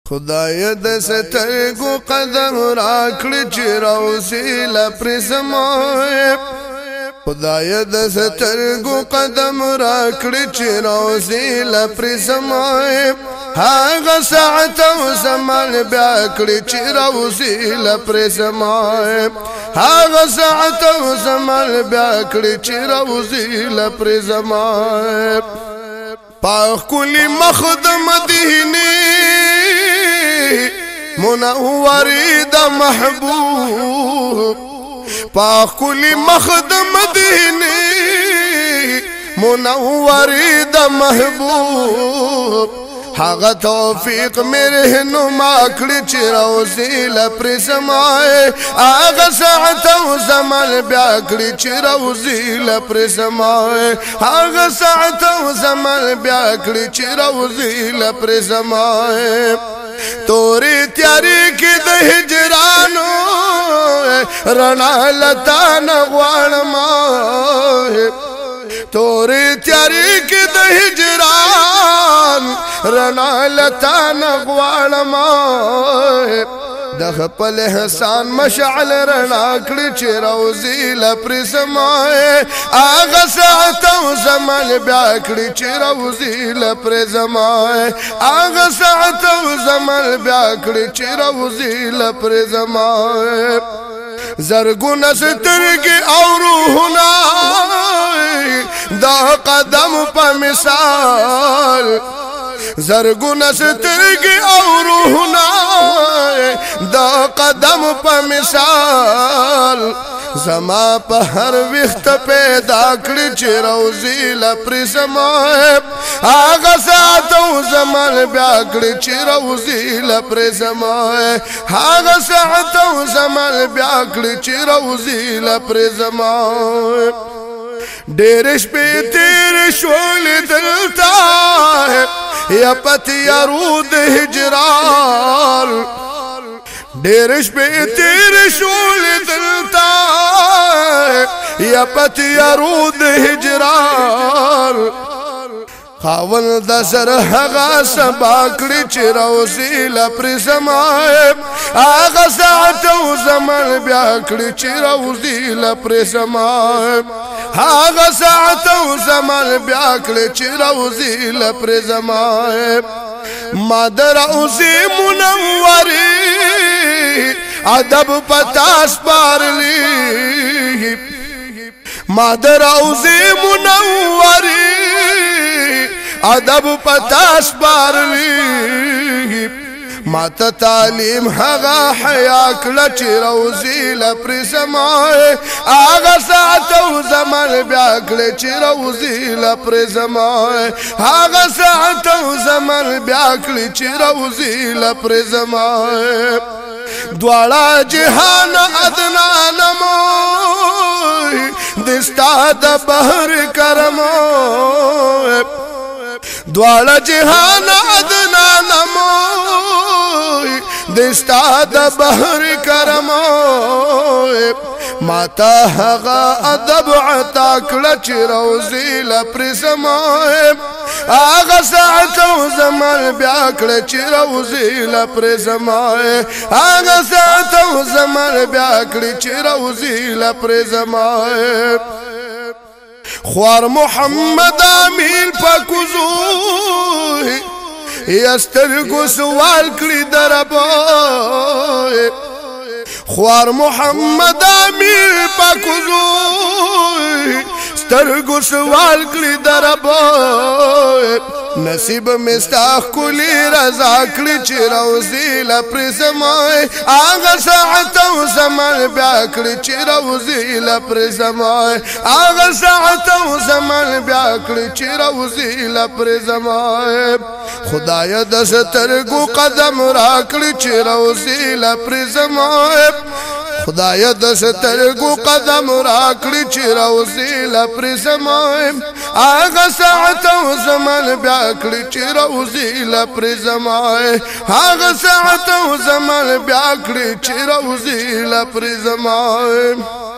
خدای د سترګو قدم راکړي چې راوځي له پرزمای خدای د سترګو قدم راکړي چې راوځي له پرزمای هغه ساعت او زمان بیا کړي چې راوځي له پرزمای هغه ساعت او زمان بیا کړي چې راوځي له پرزمای پاک کلی مخدم مدینه منوری دا محبوب پاک کلی مخدم مدینه منوری دا محبوب هغه توفیق میرے نما کړی چې راوځي له پرزمای هغه ساعت او زمان بیا کړی چې راوځي له پرزمای هغه ساعت او زمان بیا کړی چې راوځي له پرزمای تورې تیارې کې د هجرانو رڼا لتا نه غواړم تورې تیارې کې د هجران رڼا لتا نه غواړم د خپل احسان مشعل رڼا کړي چې راوځي له پرزمای هغه ساعت او زمان بیا کړي چې راوځي له پرزمای هغه ساعت او زمان بیا کړي چې راوځي له پرزمای زرګونه سترګې او روحونه دا قدم په مثال زرګونه سترګې او روحونه دا قدم په مثال زما په هر وخت پیدا کړی چې راوځي له پرزمای هغه ساعت او زمان بیا کړی چې راوځي له پرزمای هغه ساعت او زمان بیا کړی چې راوځي له پرزمای ډېر شپې تیر شول دلته یا پتیا رود هجران ډېر شپې تیر شول دلته یا پتیا رود هجران خاون د سر هغه سبا کړی چې راوځي له پرزمای هغه ساعت او زمان بیا کړی چې راوځي له پرزمای هغه ساعت او زمان بیا کړی چې راوځي له پرزمای ما دراوځي منوري ادب پتا سپارلی ما دراوځي منوري ادب پتا سپارلی ماته تعلیم هغه حیا کړه چې راوځي له پرزمای هغه ساعت او زمان بیا کړه چې راوځي له پرزمای هغه ساعت او زمان بیا کړه چې راوځي له پرزمای دواړه جهان ادنا نمو دستا د بحر کرمو دواړه جهان ادنا نمو دستا د بحر کرمو ماتا هغه ادب عطا کړه چې راوځي له پرزمای هغه ساعت او زمان بیا کړه چې راوځي له پرزمای هغه ساعت او زمان بیا کړه چې راوځي له پرزمای خوار محمد امین پاکوزو یسترګو سوال کړی دربای خوار محمد امین پاکوزو سترګو سوال کړی دربای نصیب مستاخ کلی رضا کړی چې راوځي له پرزمای هغه ساعت او زمان بیا کړی چې راوځي له پرزمای هغه ساعت او زمان بیا کړی چې راوځي له پرزمای خدای د سترګو قدم راکړي چې راوځي له پرزمای خدای د سترګو قدم راکړي چې راوځي له پرزمای هغه ساعت او زمان بیا کړي چې راوځي له پرزمای هغه ساعت او زمان بیا کړي چې راوځي له پرزمای